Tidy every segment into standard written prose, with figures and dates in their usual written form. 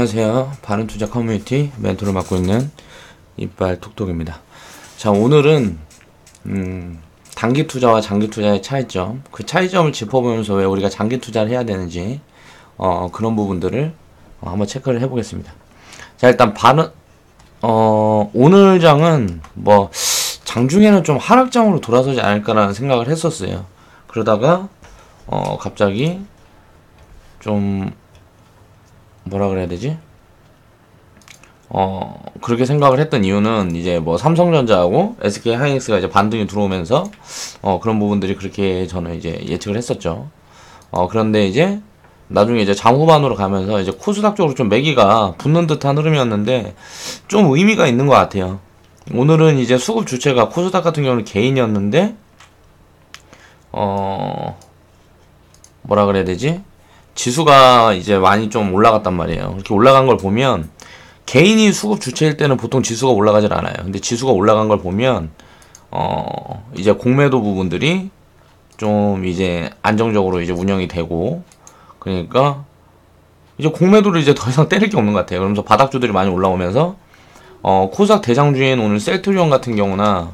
안녕하세요. 바른투자 커뮤니티 멘토를 맡고 있는 이빨톡톡입니다. 자, 오늘은 단기 투자와 장기 투자의 차이점, 그 차이점을 짚어보면서 왜 우리가 장기 투자를 해야 되는지 그런 부분들을 한번 체크를 해보겠습니다. 자, 일단 오늘 장은 뭐 장중에는 좀 하락장으로 돌아서지 않을까라는 생각을 했었어요. 그러다가 갑자기 좀 뭐라 그래야 되지? 그렇게 생각을 했던 이유는 이제 뭐 삼성전자하고 SK하이닉스가 이제 반등이 들어오면서 그런 부분들이 그렇게 저는 이제 예측을 했었죠. 그런데 이제 나중에 이제 장후반으로 가면서 이제 코스닥 쪽으로 좀 매기가 붙는 듯한 흐름이었는데 좀 의미가 있는 것 같아요. 오늘은 이제 수급 주체가 코스닥 같은 경우는 개인이었는데 뭐라 그래야 되지? 지수가 이제 많이 좀 올라갔단 말이에요. 이렇게 올라간 걸 보면 개인이 수급 주체일 때는 보통 지수가 올라가질 않아요. 근데 지수가 올라간 걸 보면 이제 공매도 부분들이 좀 이제 안정적으로 이제 운영이 되고, 그러니까 이제 공매도를 이제 더 이상 때릴 게 없는 것 같아요. 그러면서 바닥주들이 많이 올라오면서 코스닥 대장주인 오늘 셀트리온 같은 경우나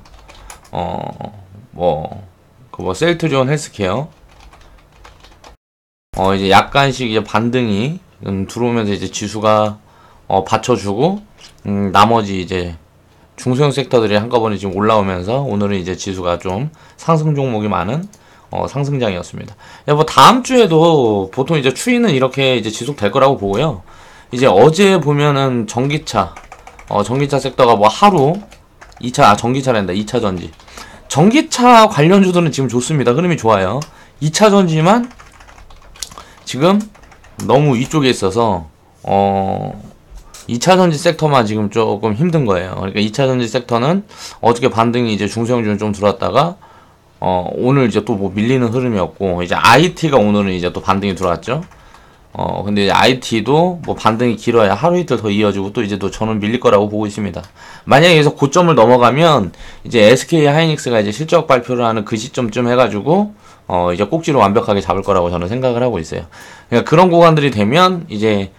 셀트리온 헬스케어 이제 약간씩 이제 반등이 들어오면서 이제 지수가 받쳐주고 나머지 이제 중소형 섹터들이 한꺼번에 지금 올라오면서 오늘은 이제 지수가 좀 상승 종목이 많은 상승장이었습니다. 뭐 다음 주에도 보통 이제 추이는 이렇게 이제 지속될 거라고 보고요. 이제 어제 보면은 전기차 섹터가 뭐 하루 2차 전기차란다. 2차 전지. 전기차 관련주들은 지금 좋습니다. 흐름이 좋아요. 2차 전지만 지금 너무 위쪽에 있어서 2차 전지 섹터만 지금 조금 힘든 거예요. 그러니까 2차 전지 섹터는 어저께 반등이 이제 중소형주는 좀 들어왔다가 오늘 이제 또 뭐 밀리는 흐름이었고, 이제 IT가 오늘은 이제 또 반등이 들어왔죠. 근데 이제 IT도 뭐 반등이 길어야 하루 이틀 더 이어지고 또 이제 또 저는 밀릴 거라고 보고 있습니다. 만약에 여기서 고점을 넘어가면 이제 SK하이닉스가 이제 실적 발표를 하는 그 시점쯤 해가지고 이제 꼭지로 완벽하게 잡을 거라고 저는 생각을 하고 있어요. 그러니까 그런 구간들이 되면 이제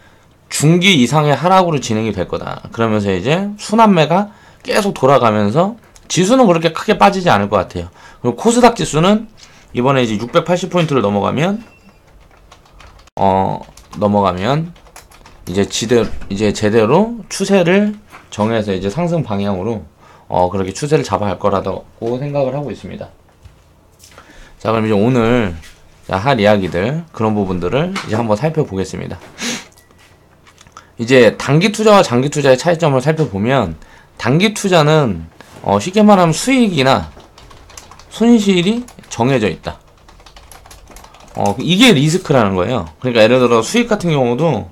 중기 이상의 하락으로 진행이 될 거다. 그러면서 이제 순환매가 계속 돌아가면서 지수는 그렇게 크게 빠지지 않을 것 같아요. 그리고 코스닥 지수는 이번에 이제 680포인트를 넘어가면 이제 제대로 추세를 정해서 이제 상승 방향으로 그렇게 추세를 잡아갈 거라고 생각을 하고 있습니다. 자, 그럼 이제 오늘 할 이야기들, 그런 부분들을 이제 한번 살펴보겠습니다. 이제 단기 투자와 장기 투자의 차이점을 살펴보면, 단기 투자는 쉽게 말하면 수익이나 손실이 정해져 있다. 이게 리스크라는 거예요. 그러니까 예를 들어 수익 같은 경우도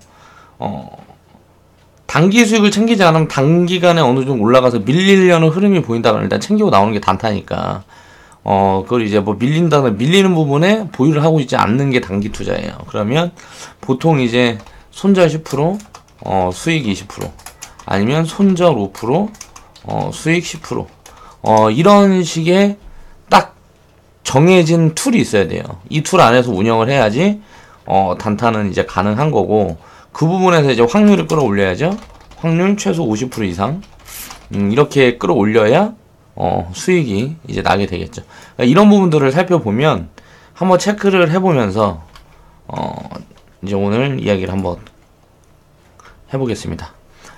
단기 수익을 챙기지 않으면 단기간에 어느 정도 올라가서 밀리려는 흐름이 보인다면 일단 챙기고 나오는 게 단타니까 그걸 이제 뭐 밀리는 부분에 보유를 하고 있지 않는 게 단기 투자예요. 그러면 보통 이제 손절 10%, 수익 20%, 아니면 손절 5%, 수익 10%, 이런 식의 딱 정해진 툴이 있어야 돼요. 이 툴 안에서 운영을 해야지 단타는 이제 가능한 거고, 그 부분에서 이제 확률을 끌어올려야죠. 확률 최소 50% 이상 이렇게 끌어올려야 수익이 이제 나게 되겠죠. 그러니까 이런 부분들을 살펴보면 한번 체크를 해보면서 이제 오늘 이야기를 한번 해보겠습니다.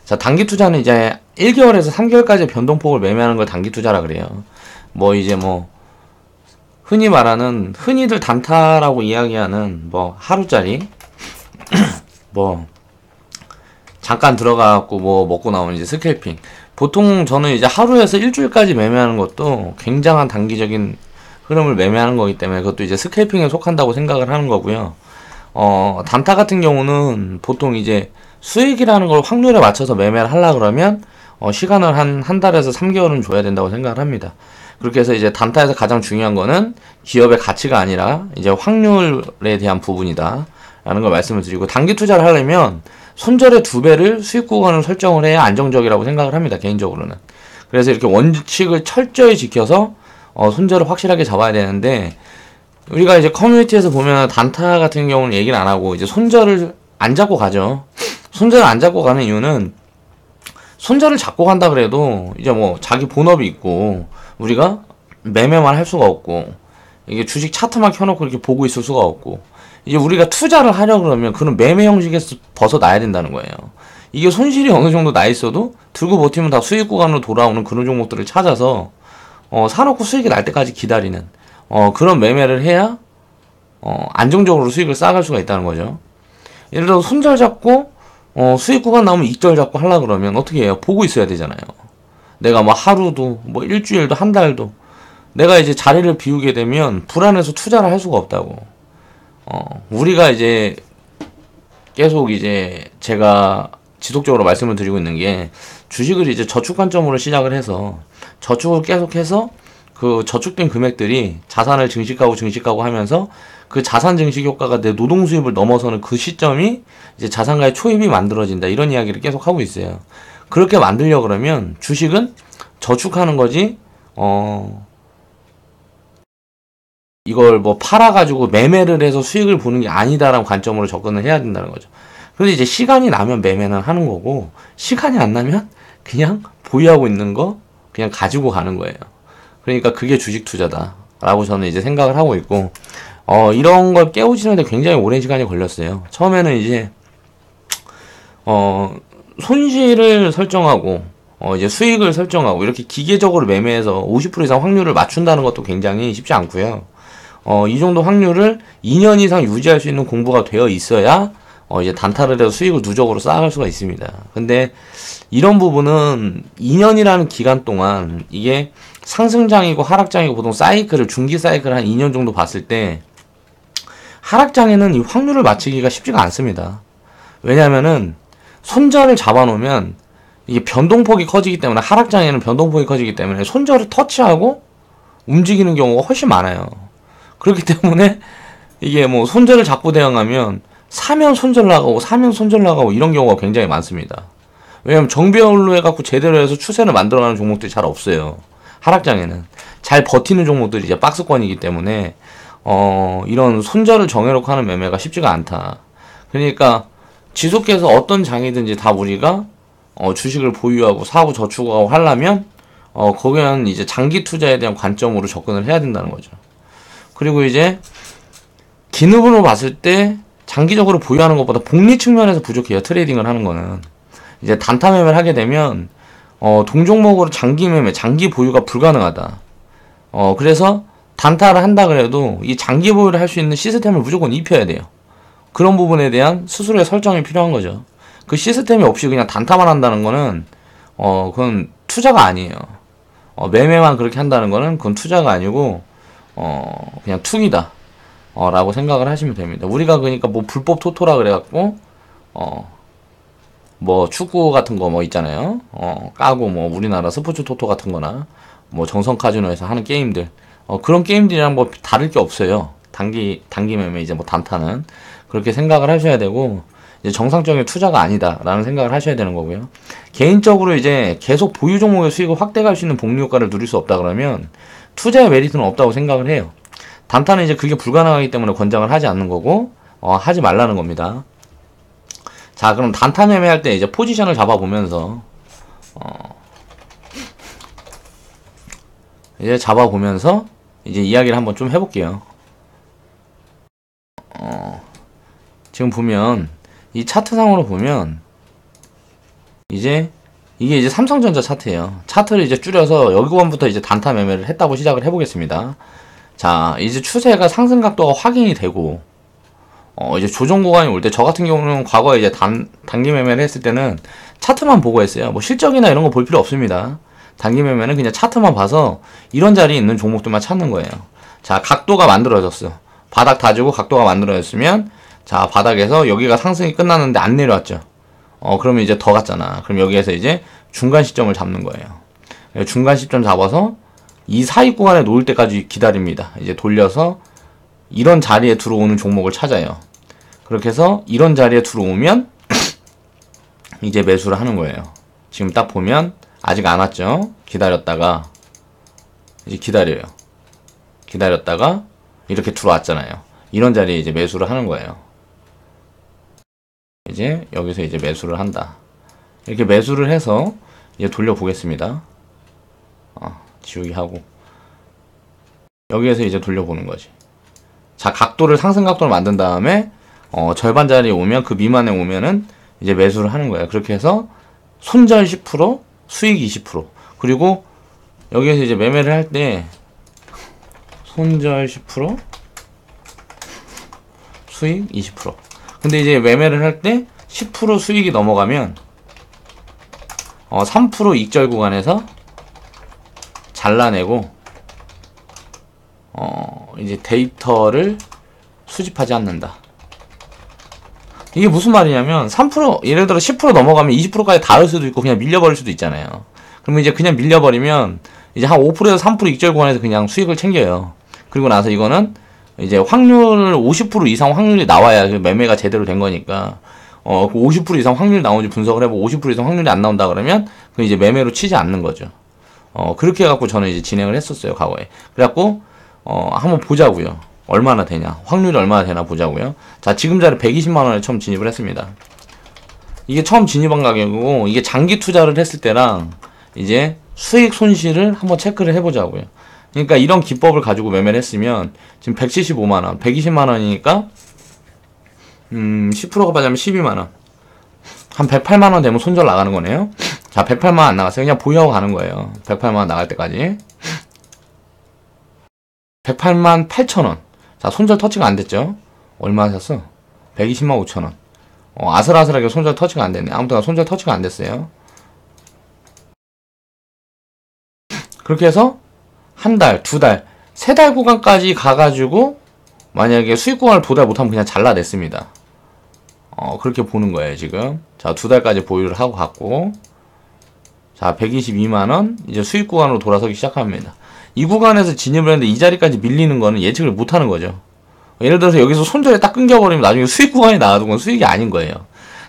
자, 단기 투자는 이제 1개월에서 3개월까지 변동폭을 매매하는 걸 단기 투자라 그래요. 뭐 이제 뭐 흔히 말하는, 흔히들 단타라고 이야기하는 뭐 하루짜리 뭐 잠깐 들어가갖고 뭐 먹고 나오는 이제 스캘핑, 보통 저는 이제 하루에서 일주일까지 매매하는 것도 굉장한 단기적인 흐름을 매매하는 거기 때문에 그것도 이제 스캘핑에 속한다고 생각을 하는 거고요. 단타 같은 경우는 보통 이제 수익이라는 걸 확률에 맞춰서 매매를 하려고 그러면 시간을 한 달에서 3개월은 줘야 된다고 생각을 합니다. 그렇게 해서 이제 단타에서 가장 중요한 거는 기업의 가치가 아니라 이제 확률에 대한 부분이다 라는 걸 말씀을 드리고, 단기 투자를 하려면 손절의 2배를 수익 구간을 설정을 해야 안정적이라고 생각을 합니다, 개인적으로는. 그래서 이렇게 원칙을 철저히 지켜서 손절을 확실하게 잡아야 되는데, 우리가 이제 커뮤니티에서 보면 단타 같은 경우는 얘기를 안 하고 이제 손절을 안 잡고 가죠. 손절을 안 잡고 가는 이유는 손절을 잡고 간다 그래도 이제 뭐 자기 본업이 있고 우리가 매매만 할 수가 없고 이게 주식 차트만 켜놓고 이렇게 보고 있을 수가 없고 이제 우리가 투자를 하려 그러면 그런 매매 형식에서 벗어나야 된다는 거예요. 이게 손실이 어느 정도 나 있어도 들고 버티면 다 수익 구간으로 돌아오는 그런 종목들을 찾아서 사놓고 수익이 날 때까지 기다리는 그런 매매를 해야 안정적으로 수익을 쌓아갈 수가 있다는 거죠. 예를 들어 손절 잡고 수익 구간 나오면 익절 잡고 하려 그러면 어떻게 해요? 보고 있어야 되잖아요. 내가 뭐 하루도 뭐 일주일도 한 달도 내가 이제 자리를 비우게 되면 불안해서 투자를 할 수가 없다고. 우리가 이제 계속 이제 제가 지속적으로 말씀을 드리고 있는 게 주식을 이제 저축 관점으로 시작을 해서 저축을 계속해서 그 저축된 금액들이 자산을 증식하고 하면서 그 자산 증식 효과가 내 노동 수입을 넘어서는 그 시점이 이제 자산가의 초입이 만들어진다 이런 이야기를 계속 하고 있어요. 그렇게 만들려 그러면 주식은 저축하는 거지 이걸 뭐 팔아가지고 매매를 해서 수익을 보는 게 아니다라는 관점으로 접근을 해야 된다는 거죠. 그런데 이제 시간이 나면 매매는 하는 거고 시간이 안 나면 그냥 보유하고 있는 거 그냥 가지고 가는 거예요. 그러니까 그게 주식 투자다라고 저는 이제 생각을 하고 있고 이런 걸 깨우치는데 굉장히 오랜 시간이 걸렸어요. 처음에는 이제 손실을 설정하고 이제 수익을 설정하고 이렇게 기계적으로 매매해서 50% 이상 확률을 맞춘다는 것도 굉장히 쉽지 않고요. 이 정도 확률을 2년 이상 유지할 수 있는 공부가 되어 있어야 이제 단타를 해서 수익을 누적으로 쌓아갈 수가 있습니다. 근데 이런 부분은 2년이라는 기간 동안 이게 상승장이고 하락장이고 보통 사이클을 중기 사이클 한 2년 정도 봤을 때 하락장에는 이 확률을 맞추기가 쉽지가 않습니다. 왜냐면은 손절을 잡아놓으면 이게 변동폭이 커지기 때문에 하락장에는 변동폭이 커지기 때문에 손절을 터치하고 움직이는 경우가 훨씬 많아요. 그렇기 때문에 이게 뭐 손절을 잡고 대응하면 사면 손절 나가고 사면 손절 나가고 이런 경우가 굉장히 많습니다. 왜냐면 정배열로 해갖고 제대로 해서 추세를 만들어가는 종목들이 잘 없어요. 하락장에는 잘 버티는 종목들이 이제 박스권이기 때문에 이런 손절을 정해놓고 하는 매매가 쉽지가 않다. 그러니까 지속해서 어떤 장이든지 다 우리가 주식을 보유하고 사고 저축하고 하려면 거기는 이제 장기 투자에 대한 관점으로 접근을 해야 된다는 거죠. 그리고 이제 기능으로 봤을 때 장기적으로 보유하는 것보다 복리 측면에서 부족해요. 트레이딩을 하는 거는 이제 단타 매매를 하게 되면 동종목으로 장기 매매, 장기 보유가 불가능하다. 그래서 단타를 한다 그래도 이 장기 보유를 할 수 있는 시스템을 무조건 입혀야 돼요. 그런 부분에 대한 스스로의 설정이 필요한 거죠. 그 시스템이 없이 그냥 단타만 한다는 거는 그건 투자가 아니에요. 매매만 그렇게 한다는 거는 그건 투자가 아니고 그냥 투기다. 라고 생각을 하시면 됩니다. 우리가 그러니까 뭐 불법 토토라 그래갖고 뭐 축구 같은 거 뭐 있잖아요. 까고 뭐 우리나라 스포츠 토토 같은 거나 뭐 정성 카지노에서 하는 게임들 그런 게임들이랑 뭐 다를 게 없어요. 단기 매매 이제 뭐 단타는 그렇게 생각을 하셔야 되고 이제 정상적인 투자가 아니다라는 생각을 하셔야 되는 거고요. 개인적으로 이제 계속 보유 종목의 수익을 확대할 수 있는 복리 효과를 누릴 수 없다 그러면 투자의 메리트는 없다고 생각을 해요. 단타는 이제 그게 불가능하기 때문에 권장을 하지 않는 거고 하지 말라는 겁니다. 자, 그럼 단타 매매할 때 이제 포지션을 잡아보면서 이제 이야기를 한번 좀 해볼게요. 지금 보면 이 차트상으로 보면 이제 이게 이제 삼성전자 차트예요. 차트를 이제 줄여서 여기부터 이제 단타 매매를 했다고 시작을 해보겠습니다. 자, 이제 추세가 상승 각도가 확인이 되고 이제 조정 구간이 올 때 저 같은 경우는 과거에 이제 단기 매매를 했을 때는 차트만 보고 했어요. 뭐 실적이나 이런 거 볼 필요 없습니다. 단기 매매는 그냥 차트만 봐서 이런 자리에 있는 종목들만 찾는 거예요. 자, 각도가 만들어졌어. 바닥 다지고 각도가 만들어졌으면 자, 바닥에서 여기가 상승이 끝났는데 안 내려왔죠. 그러면 이제 더 갔잖아. 그럼 여기에서 이제 중간 시점을 잡는 거예요. 중간 시점 잡아서 이 사이 구간에 놓을 때까지 기다립니다. 이제 돌려서 이런 자리에 들어오는 종목을 찾아요. 그렇게 해서 이런 자리에 들어오면 이제 매수를 하는 거예요. 지금 딱 보면 아직 안 왔죠. 기다렸다가 이제 기다렸다가 이렇게 들어왔잖아요. 이런 자리에 이제 매수를 하는 거예요. 이제 여기서 이제 매수를 한다. 이렇게 매수를 해서 이제 돌려보겠습니다. 지우기 하고 여기에서 이제 돌려보는 거지. 자, 각도를 상승 각도를 만든 다음에 절반 자리에 오면 그 미만에 오면은 이제 매수를 하는 거예요. 그렇게 해서 손절 10%, 수익 20%. 그리고 여기에서 이제 매매를 할 때 손절 10%, 수익 20%. 근데 이제 매매를 할 때 10% 수익이 넘어가면 3% 익절 구간에서 잘라내고 이제 데이터를 수집하지 않는다. 이게 무슨 말이냐면 3% 예를 들어 10% 넘어가면 20%까지 닿을 수도 있고 그냥 밀려버릴 수도 있잖아요. 그러면 이제 그냥 밀려버리면 이제 한 5%에서 3% 익절 구간에서 그냥 수익을 챙겨요. 그리고 나서 이거는 이제 확률 50% 이상 확률이 나와야 매매가 제대로 된 거니까 50% 이상 확률이 나오는지 분석을 해보고 50% 이상 확률이 안 나온다 그러면 그 이제 매매로 치지 않는 거죠. 그렇게 해갖고 저는 이제 진행을 했었어요, 과거에. 그래갖고 한번 보자고요. 얼마나 되냐, 확률이 얼마나 되나 보자고요. 자, 지금 자리 120만 원에 처음 진입을 했습니다. 이게 처음 진입한 가격이고 이게 장기 투자를 했을 때랑 이제 수익 손실을 한번 체크를 해보자고요. 그러니까 이런 기법을 가지고 매매를 했으면 지금 175만 원, 120만 원이니까 10%가 빠지면 12만 원. 한 108만 원 되면 손절 나가는 거네요. 자, 108만 원 안 나갔어요. 그냥 보유하고 가는 거예요. 108만 원 나갈 때까지. 108만 8천 원. 자, 손절 터치가 안 됐죠? 얼마 샀어? 120만 5천 원. 아슬아슬하게 손절 터치가 안 됐네. 아무튼 손절 터치가 안 됐어요. 그렇게 해서 한 달, 두 달, 세 달 구간까지 가가지고 만약에 수익 구간을 도달 못하면 그냥 잘라냈습니다. 그렇게 보는 거예요, 지금. 자, 두 달까지 보유를 하고 갔고, 자, 122만원, 이제 수익 구간으로 돌아서기 시작합니다. 이 구간에서 진입을 했는데 이 자리까지 밀리는 거는 예측을 못 하는 거죠. 예를 들어서 여기서 손절에 딱 끊겨버리면 나중에 수익 구간이 나와도 그건 수익이 아닌 거예요.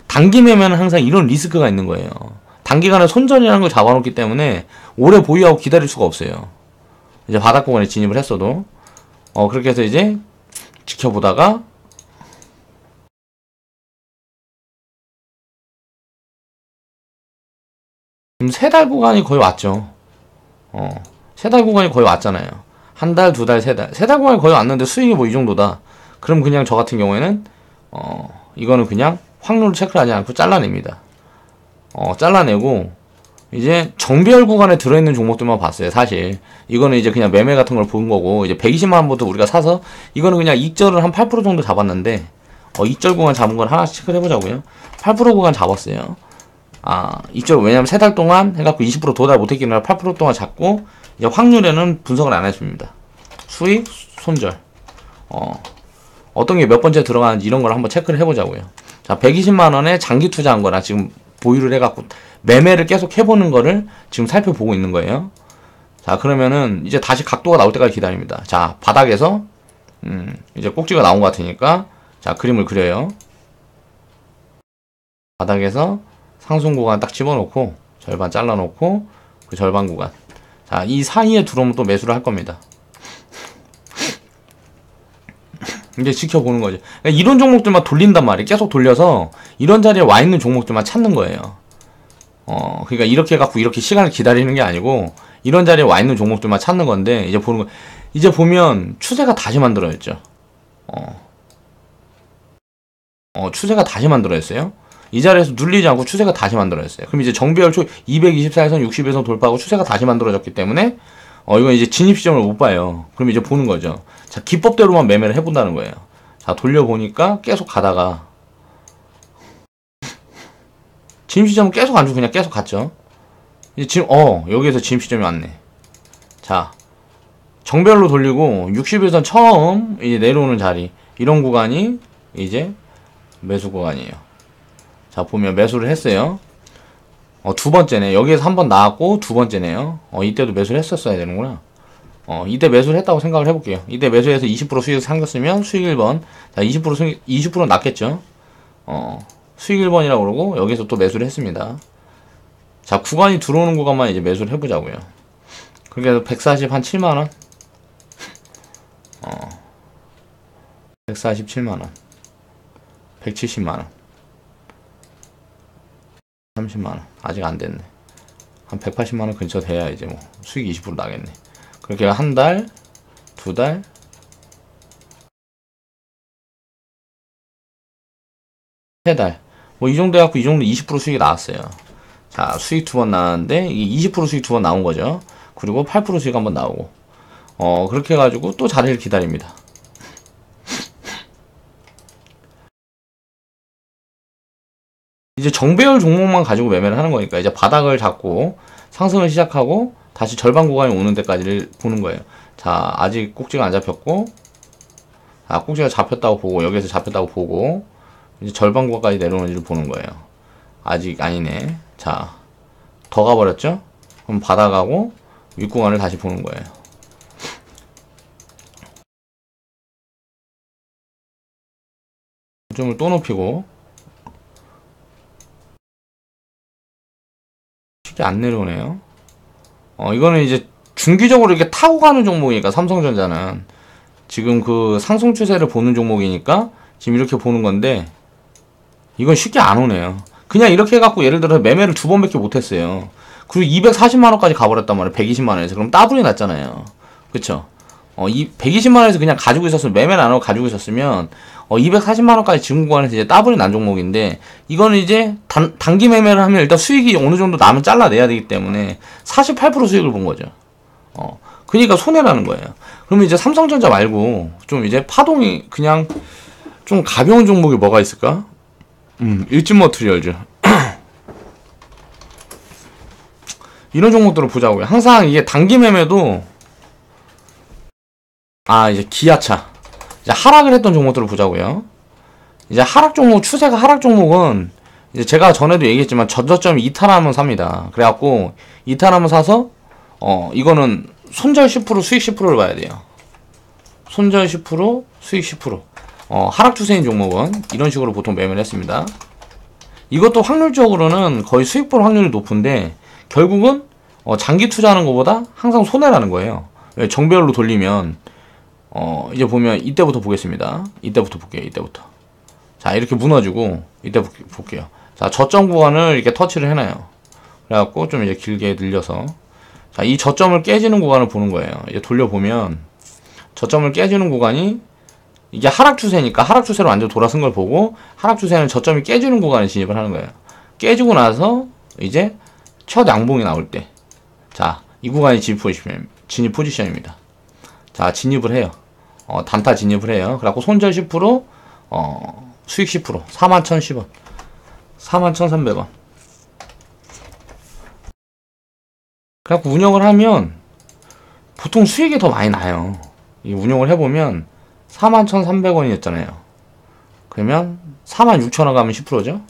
단기 매매는 항상 이런 리스크가 있는 거예요. 단기간에 손절이라는 걸 잡아놓기 때문에 오래 보유하고 기다릴 수가 없어요. 이제 바닥 구간에 진입을 했어도. 그렇게 해서 이제 지켜보다가 지금 세 달 구간이 거의 왔죠. 세 달 구간이 거의 왔잖아요. 한 달, 두 달, 세 달. 세 달 구간이 거의 왔는데 수익이 뭐 이 정도다. 그럼 그냥 저 같은 경우에는, 이거는 그냥 확률을 체크를 하지 않고 잘라냅니다. 잘라내고, 이제 정배열 구간에 들어있는 종목들만 봤어요, 사실. 이거는 이제 그냥 매매 같은 걸 본 거고, 이제 120만원부터 우리가 사서, 이거는 그냥 익절을 한 8% 정도 잡았는데, 익절 구간 잡은 걸 하나씩 체크를 해보자고요. 8% 구간 잡았어요. 이쪽 왜냐면 세 달 동안 해갖고 20% 도달 못했긴 하나 8% 동안 잡고 이제 확률에는 분석을 안 했습니다. 수익, 손절, 어떤 게 몇 번째 들어가는지 이런 걸 한번 체크를 해보자고요. 자, 120만 원에 장기 투자한 거나 지금 보유를 해갖고 매매를 계속 해보는 거를 지금 살펴보고 있는 거예요. 자, 그러면은 이제 다시 각도가 나올 때까지 기다립니다. 자, 바닥에서 이제 꼭지가 나온 것 같으니까 자, 그림을 그려요. 바닥에서 상승 구간 딱 집어넣고 절반 잘라놓고 그 절반 구간, 자, 이 사이에 들어오면 또 매수를 할 겁니다. 이제 지켜보는 거죠. 그러니까 이런 종목들만 돌린단 말이에요. 계속 돌려서 이런 자리에 와 있는 종목들만 찾는 거예요. 그러니까 이렇게 해갖고 이렇게 시간을 기다리는 게 아니고 이런 자리에 와 있는 종목들만 찾는 건데 이제 보는 거, 이제 보면 추세가 다시 만들어졌죠. 추세가 다시 만들어졌어요. 이 자리에서 눌리지 않고 추세가 다시 만들어졌어요. 그럼 이제 정배열 초 224에선 60에선 돌파하고 추세가 다시 만들어졌기 때문에 이건 이제 진입 시점을 못 봐요. 그럼 이제 보는 거죠. 자, 기법대로만 매매를 해본다는 거예요. 자, 돌려보니까 계속 가다가 진입 시점은 계속 안 주고 그냥 계속 갔죠. 이제 지금 여기에서 진입 시점이 왔네. 자, 정배열로 돌리고 60에선 처음 이제 내려오는 자리, 이런 구간이 이제 매수 구간이에요. 자, 보면 매수를 했어요. 두 번째네. 여기에서 한 번 나왔고 두 번째네요. 이때도 매수를 했었어야 되는구나. 이때 매수를 했다고 생각을 해볼게요. 이때 매수해서 20% 수익을 삼겼으면 수익 1번. 자, 20% 났겠죠. 수익 1번이라고 그러고 여기서 또 매수를 했습니다. 자, 구간이 들어오는 구간만 이제 매수를 해보자고요. 그렇게 해서 140 한 7만원. 147만원. 170만원. 30만원 아직 안 됐네. 한 180만원 근처 돼야 이제 뭐 수익 20% 나겠네. 그렇게 한 달, 두 달, 세 달. 뭐 이 정도 해갖고 이 정도 20% 수익이 나왔어요. 자, 수익 두 번 나왔는데 이게 20% 수익 두 번 나온 거죠. 그리고 8% 수익 한번 나오고. 그렇게 해가지고 또 자리를 기다립니다. 이제 정배열 종목만 가지고 매매를 하는 거니까 이제 바닥을 잡고 상승을 시작하고 다시 절반 구간이 오는 데까지를 보는 거예요. 자, 아직 꼭지가 안 잡혔고, 꼭지가 잡혔다고 보고, 여기서 잡혔다고 보고, 이제 절반 구간까지 내려오는지를 보는 거예요. 아직 아니네. 자, 더 가버렸죠? 그럼 바닥하고 윗구간을 다시 보는 거예요. 고점을 또 높이고, 쉽게 안 내려오네요. 이거는 이제 중기적으로 이렇게 타고 가는 종목이니까, 삼성전자는. 지금 그 상승 추세를 보는 종목이니까, 지금 이렇게 보는 건데, 이건 쉽게 안 오네요. 그냥 이렇게 해갖고 예를 들어서 매매를 두 번밖에 못했어요. 그리고 240만원까지 가버렸단 말이에요. 120만원에서. 그럼 따블이 났잖아요. 그쵸? 이 120만원에서 그냥 가지고 있었으면, 매매를 안 하고 가지고 있었으면, 240만원까지 지금 구간에서 이제 따블이 난 종목인데, 이거는 이제 단기 매매를 하면 일단 수익이 어느 정도 나면 잘라내야 되기 때문에 48% 수익을 본 거죠. 그러니까 손해라는 거예요. 그러면 이제 삼성전자 말고 좀 이제 파동이 그냥 좀 가벼운 종목이 뭐가 있을까? 일진머트리얼즈. 이런 종목들을 보자고요. 항상 이게 단기 매매도, 이제 기아차. 이제 하락을 했던 종목들을 보자고요. 이제 하락 종목, 추세가 하락 종목은, 이제 제가 전에도 얘기했지만 전저점 이탈하면 삽니다. 그래갖고, 이탈하면 사서, 이거는 손절 10%, 수익 10%를 봐야 돼요. 손절 10%, 수익 10%. 하락 추세인 종목은 이런 식으로 보통 매매를 했습니다. 이것도 확률적으로는 거의 수익 볼 확률이 높은데, 결국은 장기 투자하는 것보다 항상 손해라는 거예요. 정배열로 돌리면 이제 보면 이때부터 보겠습니다. 이때부터 볼게요. 이때부터. 자, 이렇게 무너지고 이때 볼게요. 자, 저점 구간을 이렇게 터치를 해놔요. 그래갖고 좀 이제 길게 늘려서, 자, 이 저점을 깨지는 구간을 보는 거예요. 이제 돌려보면 저점을 깨지는 구간이, 이게 하락 추세니까 하락 추세로 완전 돌아선 걸 보고, 하락 추세는 저점이 깨지는 구간에 진입을 하는 거예요. 깨지고 나서 이제 첫 양봉이 나올 때, 자, 이 구간이 진입 포지션입니다. 자, 진입을 해요. 단타 진입을 해요. 그래갖고 손절 10%, 수익 10%, 41,010원, 41,300원. 그래갖고 운영을 하면 보통 수익이 더 많이 나요. 이 운영을 해보면 41,300원이었잖아요. 그러면 46,000원 가면 10%죠?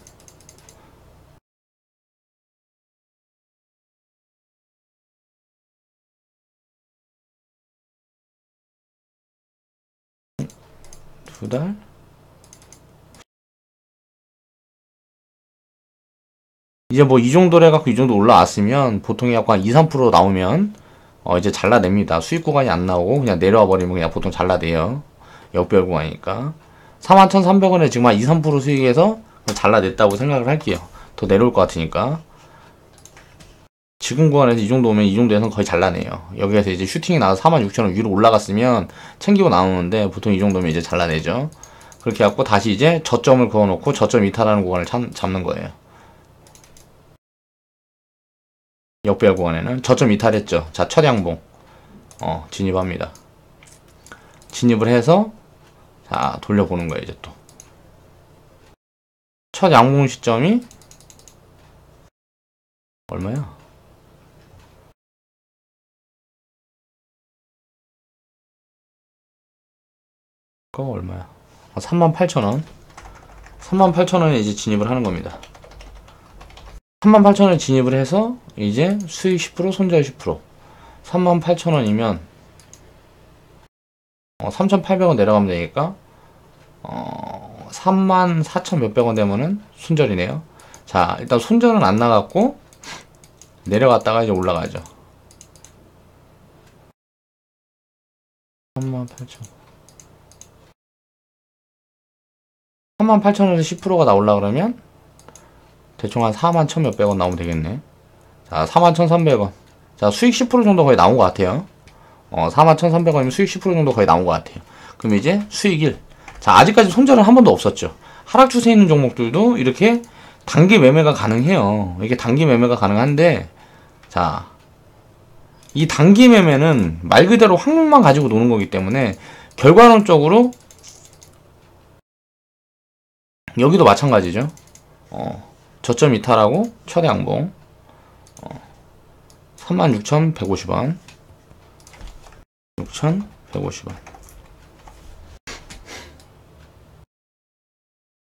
두 달? 이제 뭐 이 정도로 해갖고 이 정도 올라왔으면 보통 약간 2, 3% 나오면 이제 잘라냅니다. 수익 구간이 안 나오고 그냥 내려와 버리면 그냥 보통 잘라내요. 역별 구간이니까. 41,300원에 지금 한 2, 3% 수익에서 잘라냈다고 생각을 할게요. 더 내려올 것 같으니까. 지금 구간에서 이 정도 오면 이 정도에서는 거의 잘라내요. 여기에서 이제 슈팅이 나와서 46,000원 위로 올라갔으면 챙기고 나오는데, 보통 이 정도면 이제 잘라내죠. 그렇게 해갖고 다시 이제 저점을 그어놓고 저점 이탈하는 구간을 잡는 거예요. 역배열 구간에는 저점 이탈했죠. 자, 첫 양봉 진입합니다. 진입을 해서, 자, 돌려보는 거예요. 이제 또 첫 양봉 시점이 얼마야? 그거 얼마야? 38,000원. 38,000원에 이제 진입을 하는 겁니다. 38,000원에 진입을 해서 이제 수익 10%, 손절 10%. 38,000원이면 3,800원 내려가면 되니까 34,000 몇백 원 되면은 손절이네요. 자, 일단 손절은 안 나갔고 내려갔다가 이제 올라가죠. 38,000. 38,000원에서 10%가 나올라 그러면 대충 한 4만 1천 몇백원 나오면 되겠네. 자, 41,300원. 자, 수익 10% 정도 거의 나온 것 같아요. 41,300원이면 수익 10% 정도 거의 나온 것 같아요. 그럼 이제 수익 1. 자, 아직까지 손절은 한 번도 없었죠. 하락 추세에 있는 종목들도 이렇게 단기 매매가 가능해요. 이게 단기 매매가 가능한데, 자, 이 단기 매매는 말 그대로 확률만 가지고 노는 거기 때문에 결과론적으로 여기도 마찬가지죠. 저점 이탈하고 최대 양봉 36,150원 6,150원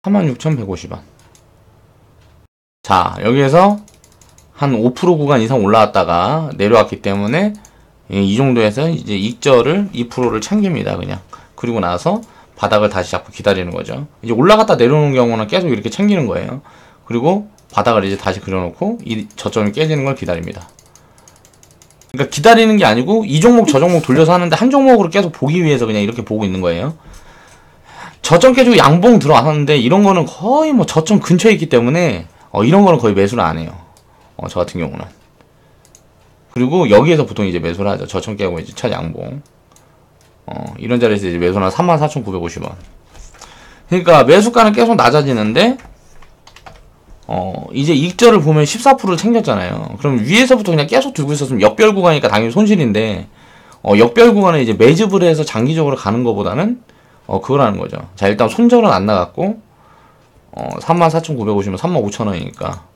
36,150원. 자, 여기에서 한 5% 구간 이상 올라왔다가 내려왔기 때문에 이 정도에서 이제 익절을 2%를 챙깁니다. 그냥. 그리고 나서 바닥을 다시 잡고 기다리는 거죠. 이제 올라갔다 내려오는 경우는 계속 이렇게 챙기는 거예요. 그리고 바닥을 이제 다시 그려놓고 이 저점이 깨지는 걸 기다립니다. 그러니까 기다리는 게 아니고 이 종목 저 종목 돌려서 하는데 한 종목으로 계속 보기 위해서 그냥 이렇게 보고 있는 거예요. 저점 깨지고 양봉 들어왔는데 이런 거는 거의 뭐 저점 근처에 있기 때문에 이런 거는 거의 매수를 안 해요. 저 같은 경우는. 그리고 여기에서 보통 이제 매수를 하죠. 저점 깨고 이제 첫 양봉. 이런 자리에서 이제 매수는 34,950원. 그러니까 매수가는 계속 낮아지는데 이제 익절을 보면 14%를 챙겼잖아요. 그럼 위에서부터 그냥 계속 들고 있었으면 역별 구간이니까 당연히 손실인데 역별 구간에 이제 매집을 해서 장기적으로 가는 것보다는 그거라는 거죠. 자, 일단 손절은 안 나갔고 34,950원 35,000원이니까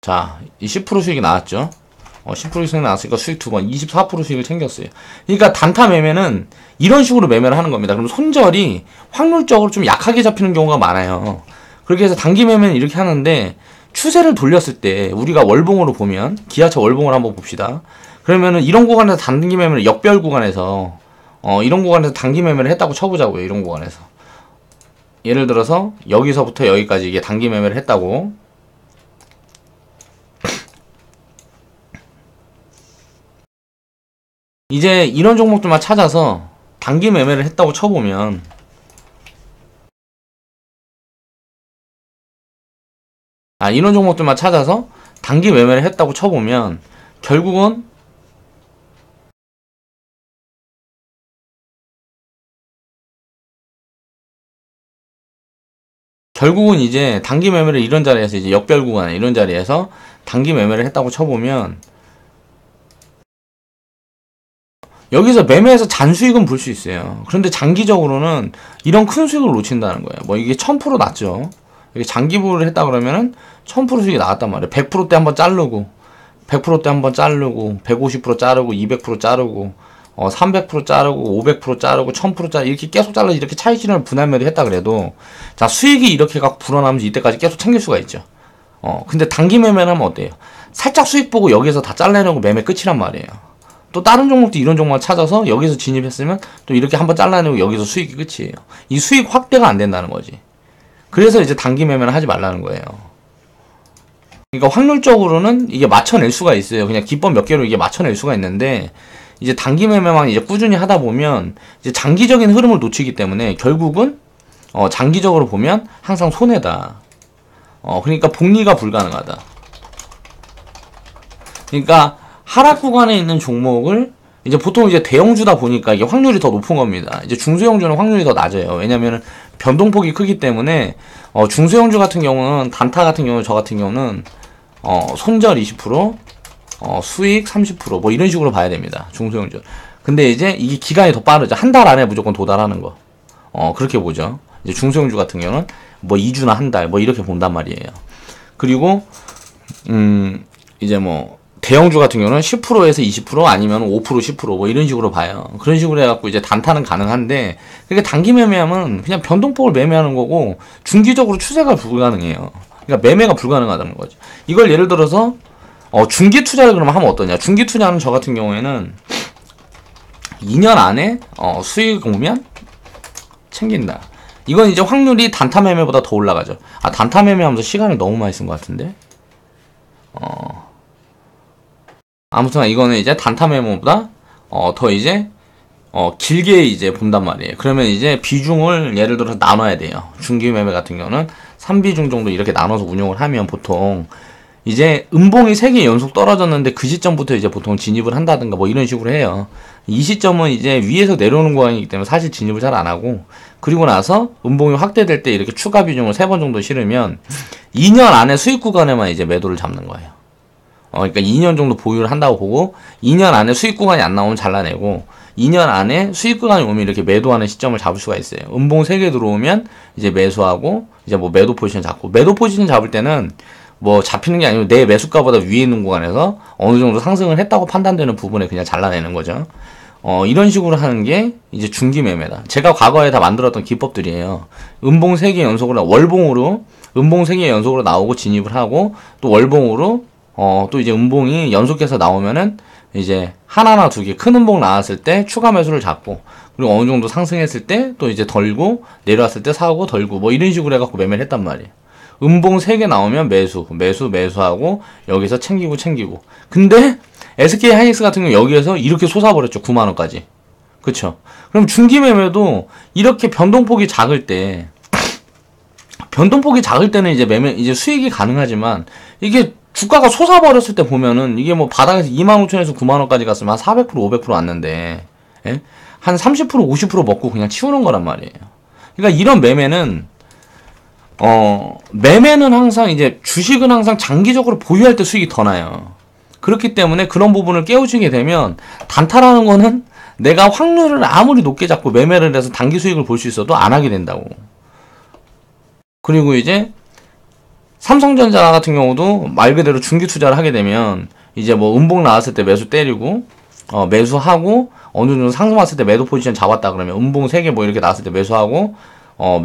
자, 이 10% 수익이 나왔죠. 10% 수익이 나왔으니까 수익 2번 24% 수익을 챙겼어요. 그러니까 단타 매매는 이런 식으로 매매를 하는 겁니다. 그럼 손절이 확률적으로 좀 약하게 잡히는 경우가 많아요. 그렇게 해서 단기 매매는 이렇게 하는데 추세를 돌렸을 때 우리가 월봉으로 보면 기아차 월봉을 한번 봅시다. 그러면은 이런 구간에서 단기 매매를 역별 구간에서 이런 구간에서 단기 매매를 했다고 쳐보자고요. 이런 구간에서 예를 들어서 여기서부터 여기까지 이게 단기 매매를 했다고 이제 이런 종목들만 찾아서 단기 매매를 했다고 쳐보면 이런 종목들만 찾아서 단기 매매를 했다고 쳐보면 결국은 이제 단기 매매를 이런 자리에서 이제 역별 구간에 이런 자리에서 단기 매매를 했다고 쳐보면 여기서 매매해서 잔수익은 볼 수 있어요. 그런데 장기적으로는 이런 큰 수익을 놓친다는 거예요. 뭐 이게 1000% 났죠. 이게 장기보를 했다 그러면은 1000% 수익이 나왔단 말이에요. 100%대 한번 자르고 100%대 한번 자르고 150% 자르고 200% 자르고 300% 자르고 500% 자르고 1000% 자르고 이렇게 계속 잘라 이렇게 차익 실현을 분할매도 했다 그래도 자 수익이 이렇게 각 불어나면서 이때까지 계속 챙길 수가 있죠. 근데 단기 매매를 하면 어때요? 살짝 수익 보고 여기서 다 잘라내고 매매 끝이란 말이에요. 또 다른 종목도 이런 종목을 찾아서 여기서 진입했으면 또 이렇게 한번 잘라내고 여기서 수익이 끝이에요. 이 수익 확대가 안 된다는 거지. 그래서 이제 단기 매매는 하지 말라는 거예요. 그러니까 확률적으로는 이게 맞춰낼 수가 있어요. 그냥 기법 몇 개로 이게 맞춰낼 수가 있는데 이제 단기 매매만 이제 꾸준히 하다 보면 이제 장기적인 흐름을 놓치기 때문에 결국은 장기적으로 보면 항상 손해다. 그러니까 복리가 불가능하다. 그러니까 하락 구간에 있는 종목을 이제 보통 이제 대형주다 보니까 이게 확률이 더 높은 겁니다. 이제 중소형주는 확률이 더 낮아요. 왜냐면은 변동폭이 크기 때문에 중소형주 같은 경우는 단타 같은 경우 저 같은 경우는 손절 20% 수익 30% 이런 식으로 봐야 됩니다. 중소형주. 근데 이제 이게 기간이 더 빠르죠. 한 달 안에 무조건 도달하는 거. 그렇게 보죠. 이제 중소형주 같은 경우는 2주나 한 달 이렇게 본단 말이에요. 그리고 이제 대형주 같은 경우는 10%에서 20% 아니면 5% 10% 이런 식으로 봐요. 그런 식으로 해갖고 이제 단타는 가능한데 그러니까 단기 매매하면 그냥 변동폭을 매매하는 거고 중기적으로 추세가 불가능해요. 그러니까 매매가 불가능하다는 거죠. 이걸 예를 들어서 중기 투자를 그러면 하면 어떠냐? 중기 투자는 저 같은 경우에는 2년 안에 수익 오면 챙긴다. 이건 이제 확률이 단타 매매보다 더 올라가죠. 단타 매매하면서 시간을 너무 많이 쓴 것 같은데. 아무튼 이거는 이제 단타 매매보다 더 이제 길게 이제 본단 말이에요. 그러면 이제 비중을 예를 들어서 나눠야 돼요. 중기 매매 같은 경우는 3비중 정도 이렇게 나눠서 운용을 하면 보통 이제 음봉이 3개 연속 떨어졌는데 그 시점부터 이제 보통 진입을 한다든가 뭐 이런 식으로 해요. 이 시점은 이제 위에서 내려오는 구간이기 때문에 사실 진입을 잘 안 하고, 그리고 나서 음봉이 확대될 때 이렇게 추가 비중을 3번 정도 실으면 2년 안에 수익 구간에만 이제 매도를 잡는 거예요. 그러니까 2년 정도 보유를 한다고 보고 2년 안에 수익 구간이 안 나오면 잘라내고 2년 안에 수익 구간이 오면 이렇게 매도하는 시점을 잡을 수가 있어요. 음봉 3개 들어오면 이제 매수하고 이제 뭐 매도 포지션 잡고, 매도 포지션 잡을 때는 뭐 잡히는 게 아니고 내 매수가보다 위에 있는 구간에서 어느 정도 상승을 했다고 판단되는 부분에 그냥 잘라내는 거죠. 이런 식으로 하는 게 이제 중기 매매다. 제가 과거에 다 만들었던 기법들이에요. 음봉 3개 연속으로 월봉으로 음봉 3개 연속으로 나오고 진입을 하고, 또 월봉으로 또 이제 음봉이 연속해서 나오면은 이제 하나나 2개 큰 음봉 나왔을 때 추가 매수를 잡고, 그리고 어느 정도 상승했을 때 또 이제 덜고 내려왔을 때 사고 덜고 뭐 이런 식으로 해갖고 매매를 했단 말이에요. 음봉 3개 나오면 매수하고 여기서 챙기고. 근데 SK 하이닉스 같은 경우 여기에서 이렇게 솟아버렸죠. 9만원까지. 그쵸? 그럼 중기 매매도 이렇게 변동폭이 작을 때는 이제 수익이 가능하지만, 이게 주가가 솟아버렸을 때 보면은 이게 뭐 바닥에서 25,000원에서 9만원까지 갔으면 한 400%, 500% 왔는데, 예? 한 30%, 50% 먹고 그냥 치우는 거란 말이에요. 그러니까 이런 매매는 항상 이제 주식은 항상 장기적으로 보유할 때 수익이 더 나요. 그렇기 때문에 그런 부분을 깨우치게 되면 단타라는 거는 내가 확률을 아무리 높게 잡고 매매를 해서 단기 수익을 볼 수 있어도 안 하게 된다고. 그리고 이제 삼성전자 같은 경우도 말 그대로 중기 투자를 하게 되면 이제 뭐 음봉 나왔을 때 매수 때리고 매수하고 어느 정도 상승 왔을 때 매도 포지션 잡았다 그러면 음봉 3개 뭐 이렇게 나왔을 때 매수하고 뭐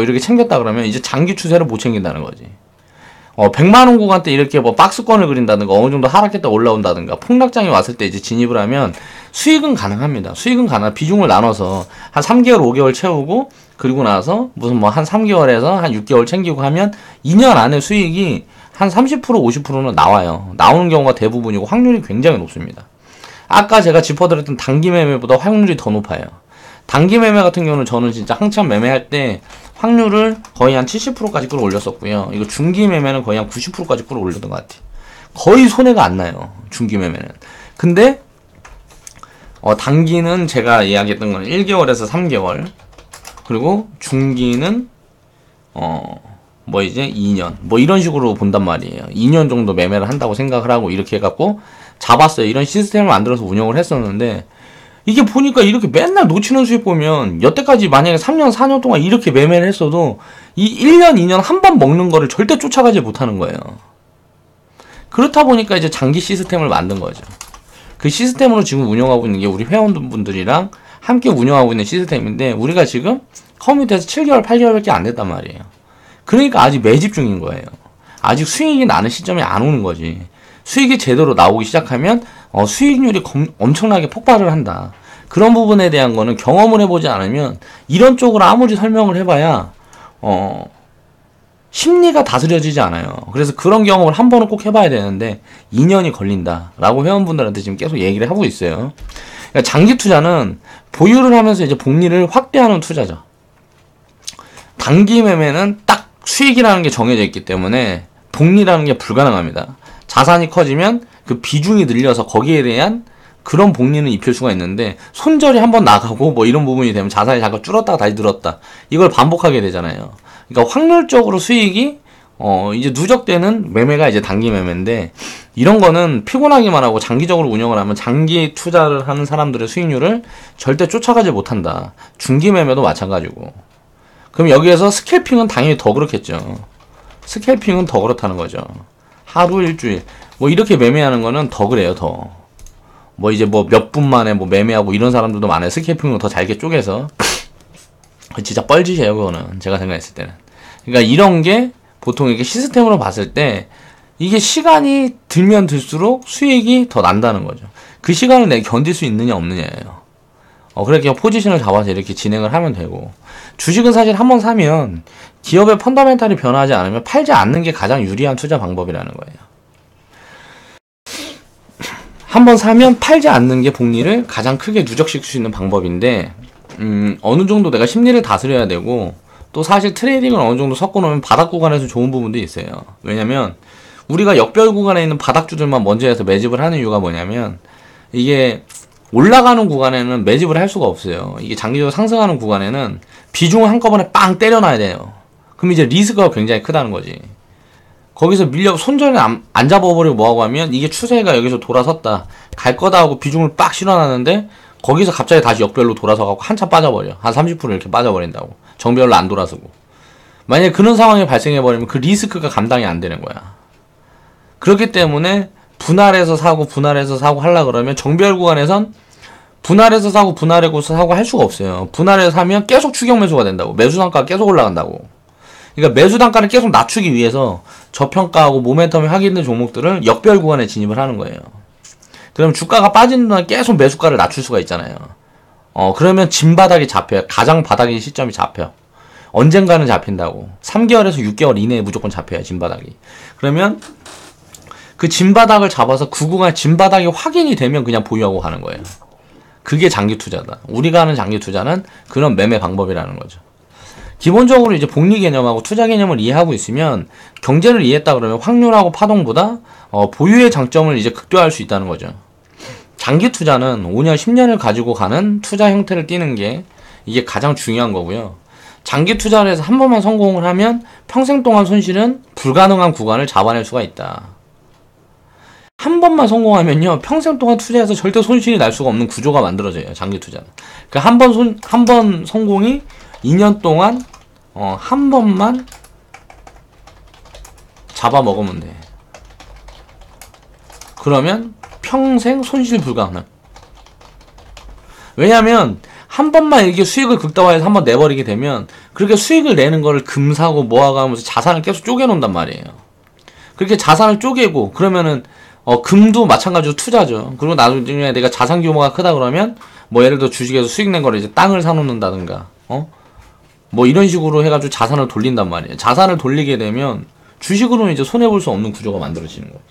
이렇게 챙겼다 그러면 이제 장기 추세를 못 챙긴다는 거지. 100만원 구간 때 이렇게 뭐 박스권을 그린다든가 어느 정도 하락했다 올라온다든가 폭락장이 왔을 때 이제 진입을 하면 수익은 가능합니다. 비중을 나눠서 한 3개월, 5개월 채우고, 그리고 나서 무슨 뭐 한 3개월에서 한 6개월 챙기고 하면 2년 안에 수익이 한 30%, 50%는 나와요. 나오는 경우가 대부분이고 확률이 굉장히 높습니다. 아까 제가 짚어드렸던 단기 매매보다 확률이 더 높아요. 단기 매매 같은 경우는 저는 진짜 한참 매매할 때 확률을 거의 한 70%까지 끌어올렸었고요. 이거 중기 매매는 거의 한 90%까지 끌어올렸던 것 같아요. 거의 손해가 안 나요. 중기 매매는. 근데 단기는 제가 이야기했던 건 1개월에서 3개월, 그리고 중기는 뭐 이제 2년 뭐 이런 식으로 본단 말이에요. 2년 정도 매매를 한다고 생각을 하고 이렇게 해갖고 잡았어요. 이런 시스템을 만들어서 운영을 했었는데, 이게 보니까 이렇게 맨날 놓치는 수익 보면 여태까지 만약에 3년, 4년 동안 이렇게 매매를 했어도 이 1년, 2년 한 번 먹는 거를 절대 쫓아가지 못하는 거예요. 그렇다 보니까 이제 장기 시스템을 만든 거죠. 그 시스템으로 지금 운영하고 있는 게 우리 회원분들이랑 함께 운영하고 있는 시스템인데, 우리가 지금 커뮤니티에서 7개월, 8개월밖에 안 됐단 말이에요. 그러니까 아직 매집 중인 거예요. 아직 수익이 나는 시점이 안 오는 거지. 수익이 제대로 나오기 시작하면 수익률이 엄청나게 폭발을 한다. 그런 부분에 대한 거는 경험을 해보지 않으면 이런 쪽으로 아무리 설명을 해봐야 심리가 다스려지지 않아요. 그래서 그런 경험을 한 번은 꼭 해봐야 되는데 2년이 걸린다라고 회원분들한테 지금 계속 얘기를 하고 있어요. 그러니까 장기 투자는 보유를 하면서 이제 복리를 확대하는 투자죠. 단기 매매는 딱 수익이라는 게 정해져 있기 때문에 복리라는 게 불가능합니다. 자산이 커지면 그 비중이 늘려서 거기에 대한 그런 복리는 입힐 수가 있는데, 손절이 한번 나가고 뭐 이런 부분이 되면 자산이 잠깐 줄었다가 다시 늘었다, 이걸 반복하게 되잖아요. 그러니까 확률적으로 수익이 이제 누적되는 매매가 이제 단기 매매인데, 이런 거는 피곤하기만 하고 장기적으로 운영을 하면 장기 투자를 하는 사람들의 수익률을 절대 쫓아가지 못한다. 중기 매매도 마찬가지고. 그럼 여기에서 스캘핑은 당연히 더 그렇겠죠. 스캘핑은 더 그렇다는 거죠. 하루 일주일 뭐 이렇게 매매하는 거는 더 그래요. 더 뭐 이제 뭐 몇 분 만에 뭐 매매하고 이런 사람들도 많아요. 스캘핑으로 더 잘게 쪼개서. 진짜 뻘짓이에요 그거는, 제가 생각했을 때는. 그러니까 이런 게 보통 이렇게 시스템으로 봤을 때 이게 시간이 들면 들수록 수익이 더 난다는 거죠. 그 시간을 내가 견딜 수 있느냐 없느냐예요. 그렇게 포지션을 잡아서 이렇게 진행을 하면 되고, 주식은 사실 한번 사면 기업의 펀더멘탈이 변하지 않으면 팔지 않는 게 가장 유리한 투자 방법이라는 거예요. 한번 사면 팔지 않는 게 복리를 가장 크게 누적시킬 수 있는 방법인데, 어느 정도 내가 심리를 다스려야 되고, 또 사실 트레이딩을 어느 정도 섞어놓으면 바닥 구간에서 좋은 부분도 있어요. 왜냐면 우리가 역별 구간에 있는 바닥주들만 먼저 해서 매집을 하는 이유가 뭐냐면, 이게 올라가는 구간에는 매집을 할 수가 없어요. 이게 장기적으로 상승하는 구간에는 비중을 한꺼번에 빵 때려놔야 돼요. 그럼 이제 리스크가 굉장히 크다는 거지. 거기서 밀려 손절에 안 잡아버리고 뭐하고 하면, 이게 추세가 여기서 돌아섰다 갈 거다 하고 비중을 빡 실어놨는데 거기서 갑자기 다시 역별로 돌아서갖고 한참 빠져버려. 한 30% 이렇게 빠져버린다고. 정별로 안 돌아서고. 만약에 그런 상황이 발생해버리면 그 리스크가 감당이 안 되는 거야. 그렇기 때문에 분할해서 사고 하려 그러면 정별 구간에선 분할해서 사고 할 수가 없어요. 분할해서 사면 계속 추격 매수가 된다고. 매수 단가가 계속 올라간다고. 그러니까 매수 단가를 계속 낮추기 위해서 저평가하고 모멘텀이 확인된 종목들을 역별 구간에 진입을 하는 거예요. 그럼 주가가 빠지는 동안 계속 매수가를 낮출 수가 있잖아요. 그러면 진바닥이 잡혀요. 가장 바닥의 시점이 잡혀. 언젠가는 잡힌다고. 3개월에서 6개월 이내에 무조건 잡혀요, 진바닥이. 그러면 그 진바닥을 잡아서 그 구간 진바닥이 확인이 되면 그냥 보유하고 가는 거예요. 그게 장기 투자다. 우리가 하는 장기 투자는 그런 매매 방법이라는 거죠. 기본적으로 이제 복리 개념하고 투자 개념을 이해하고 있으면, 경제를 이해했다 그러면 확률하고 파동보다 보유의 장점을 이제 극대화할 수 있다는 거죠. 장기 투자는 5년, 10년을 가지고 가는 투자 형태를 띠는 게 이게 가장 중요한 거고요. 장기 투자를 해서 한 번만 성공을 하면 평생 동안 손실은 불가능한 구간을 잡아낼 수가 있다. 한 번만 성공하면요, 평생 동안 투자해서 절대 손실이 날 수가 없는 구조가 만들어져요, 장기 투자는. 그러니까 한 번 성공이 2년 동안 한 번만 잡아먹으면 돼. 그러면 평생 손실 불가능. 왜냐면 한 번만 이렇게 수익을 극대화해서 한 번 내버리게 되면, 그렇게 수익을 내는 거를 금사고 뭐하고 하면서 자산을 계속 쪼개놓는단 말이에요. 그렇게 자산을 쪼개고 그러면은 금도 마찬가지로 투자죠. 그리고 나중에 내가 자산 규모가 크다 그러면 뭐 예를 들어 주식에서 수익 낸 거를 이제 땅을 사놓는다든가 뭐 이런 식으로 해가지고 자산을 돌린단 말이에요. 자산을 돌리게 되면 주식으로는 이제 손해볼 수 없는 구조가 만들어지는 거예요.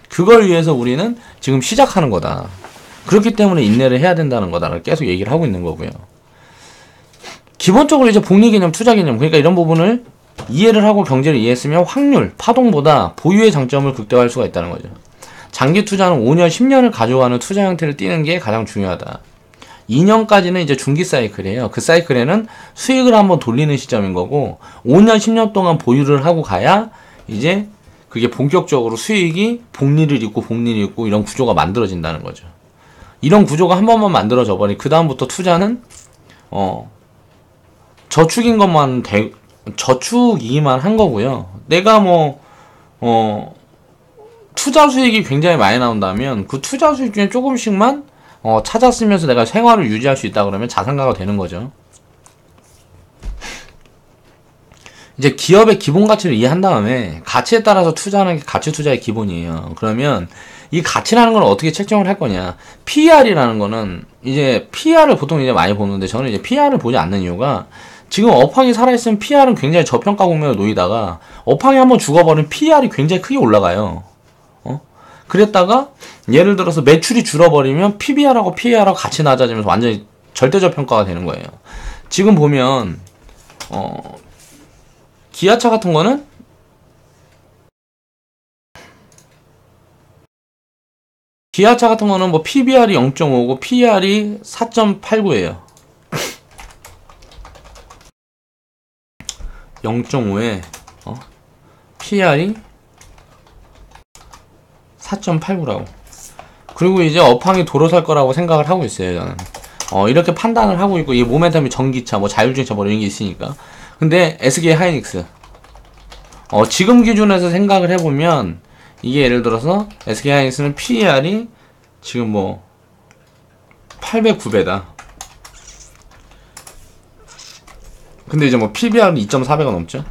그걸 위해서 우리는 지금 시작하는 거다. 그렇기 때문에 인내를 해야 된다는 거다를 계속 얘기를 하고 있는 거고요. 기본적으로 이제 복리 개념, 투자 개념, 그러니까 이런 부분을 이해를 하고 경제를 이해했으면 확률, 파동보다 보유의 장점을 극대화할 수가 있다는 거죠. 장기 투자는 5년, 10년을 가져가는 투자 형태를 띠는 게 가장 중요하다. 2년까지는 이제 중기 사이클이에요. 그 사이클에는 수익을 한번 돌리는 시점인 거고, 5년, 10년 동안 보유를 하고 가야 이제 그게 본격적으로 수익이 복리를 잇고 이런 구조가 만들어진다는 거죠. 이런 구조가 한 번만 만들어져 버리, 그 다음부터 투자는 저축인 것만 저축이기만 한 거고요. 내가 투자 수익이 굉장히 많이 나온다면 그 투자 수익 중에 조금씩만 찾아 쓰면서 내가 생활을 유지할 수 있다 그러면 자산가가 되는 거죠. 이제 기업의 기본 가치를 이해한 다음에 가치에 따라서 투자하는 게 가치 투자의 기본이에요. 그러면 이 가치라는 걸 어떻게 책정을 할 거냐? PER이라는 거는 이제 PER을 보통 이제 많이 보는데, 저는 이제 PER을 보지 않는 이유가, 지금 업황이 살아있으면 PER은 굉장히 저평가 국면에 놓이다가 업황이 한번 죽어버리면 PER이 굉장히 크게 올라가요. 그랬다가 예를 들어서 매출이 줄어버리면 PBR하고 PER하고 같이 낮아지면서 완전히 절대 저평가가 되는 거예요. 지금 보면 기아차 같은 거는 뭐 PBR이 0.5고 PER이 4.89예요. 0.5에 PER이 4.89라고. 그리고 이제 업황이 도로설 거라고 생각을 하고 있어요, 저는. 이렇게 판단을 하고 있고, 이 모멘텀이 전기차, 뭐 자율주행차 뭐 이런 게 있으니까. 근데 SK 하이닉스 지금 기준에서 생각을 해보면, 이게 예를 들어서 SK 하이닉스는 PER이 지금 뭐 800, 9배다. 근데 이제 뭐 PBR은 2.4배가 넘죠.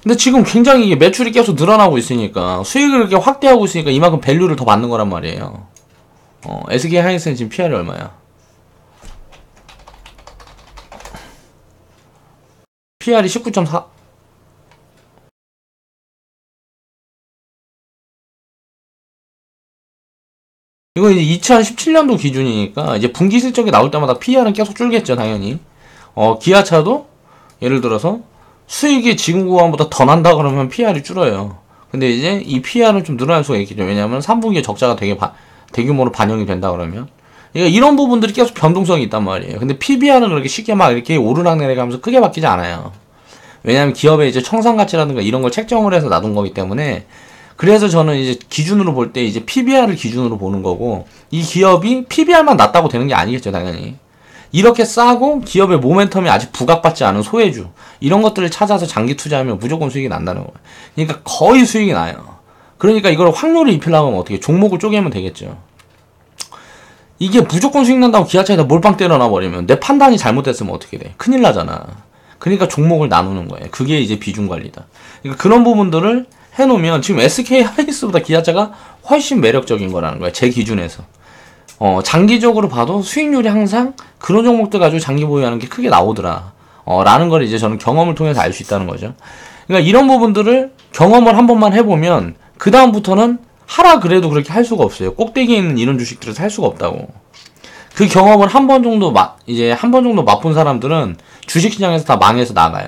근데 지금 굉장히 이게 매출이 계속 늘어나고 있으니까, 수익을 이렇게 확대하고 있으니까 이만큼 밸류를 더 받는 거란 말이에요. SK 하이닉스는 지금 PR이 얼마야? PR이 19.4, 이거 이제 2017년도 기준이니까 이제 분기 실적이 나올 때마다 PER은 계속 줄겠죠, 당연히. 기아차도 예를 들어서 수익이 지금 구간보다 더 난다 그러면 PER이 줄어요. 근데 이제 이 PER은 좀 늘어날 수가 있겠죠. 왜냐하면 3분기에 적자가 되게 대규모로 반영이 된다 그러면. 그러니까 이런 부분들이 계속 변동성이 있단 말이에요. 근데 PBR은 그렇게 쉽게 막 이렇게 오르락내리락하면서 크게 바뀌지 않아요. 왜냐하면 기업의 이제 청산가치라든가 이런 걸 책정을 해서 놔둔 거기 때문에. 그래서 저는 이제 기준으로 볼 때 이제 PBR을 기준으로 보는 거고, 이 기업이 PBR만 낮다고 되는 게 아니겠죠, 당연히. 이렇게 싸고 기업의 모멘텀이 아직 부각받지 않은 소외주, 이런 것들을 찾아서 장기 투자하면 무조건 수익이 난다는 거예요. 그러니까 거의 수익이 나요. 그러니까 이걸 확률을 입히려면 어떻게 종목을 쪼개면 되겠죠. 이게 무조건 수익 난다고 기아차에다 몰빵 때려놔 버리면 내 판단이 잘못됐으면 어떻게 돼? 큰일 나잖아. 그러니까 종목을 나누는 거예요. 그게 이제 비중 관리다. 그러니까 그런 부분들을 해놓으면 지금 SK 하이닉스보다 기아차가 훨씬 매력적인 거라는 거야. 제 기준에서. 장기적으로 봐도 수익률이 항상 그런 종목들 가지고 장기 보유하는 게 크게 나오더라. 라는 걸 이제 저는 경험을 통해서 알 수 있다는 거죠. 그러니까 이런 부분들을 경험을 한 번만 해보면 그다음부터는 하라 그래도 그렇게 할 수가 없어요. 꼭대기에 있는 이런 주식들을 살 수가 없다고. 그 경험을 한 번 정도 한 번 정도 맛본 사람들은 주식시장에서 다 망해서 나가요.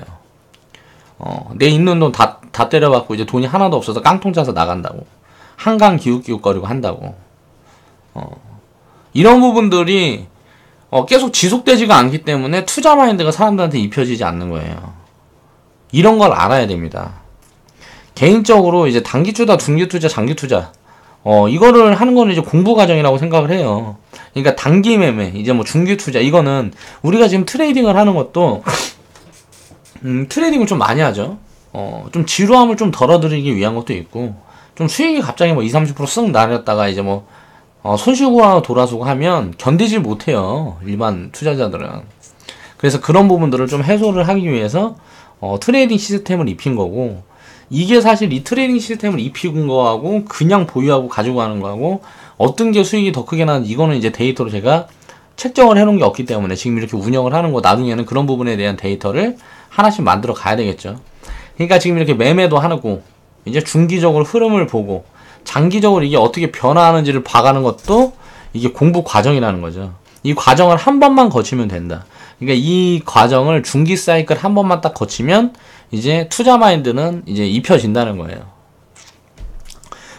내 있는 돈 다 때려받고 이제 돈이 하나도 없어서 깡통 짜서 나간다고. 한강 기웃기웃거리고 한다고. 이런 부분들이 계속 지속되지가 않기 때문에 투자 마인드가 사람들한테 입혀지지 않는 거예요. 이런 걸 알아야 됩니다. 개인적으로 이제 단기 투자, 중기 투자, 장기 투자, 이거를 하는 거는 이제 공부 과정이라고 생각을 해요. 그러니까 단기 매매, 이제 뭐 중기 투자, 이거는 우리가 지금 트레이딩을 하는 것도, 트레이딩을 좀 많이 하죠. 좀 지루함을 좀 덜어드리기 위한 것도 있고, 좀 수익이 갑자기 뭐 20, 30% 쓱 날렸다가 이제 뭐, 손실고 하나 돌아서고 하면 견디질 못해요. 일반 투자자들은. 그래서 그런 부분들을 좀 해소를 하기 위해서, 트레이딩 시스템을 입힌 거고, 이게 사실 이 트레이딩 시스템을 입힌 거하고 그냥 보유하고 가지고 가는 거하고 어떤 게 수익이 더 크게 나는지 이거는 이제 데이터로 제가 책정을 해놓은 게 없기 때문에 지금 이렇게 운영을 하는 거, 나중에는 그런 부분에 대한 데이터를 하나씩 만들어 가야 되겠죠. 그러니까 지금 이렇게 매매도 하고 이제 중기적으로 흐름을 보고 장기적으로 이게 어떻게 변화하는지를 봐가는 것도 이게 공부 과정이라는 거죠. 이 과정을 한 번만 거치면 된다. 그러니까 이 과정을 중기 사이클 한 번만 딱 거치면 이제 투자 마인드는 이제 입혀진다는 거예요.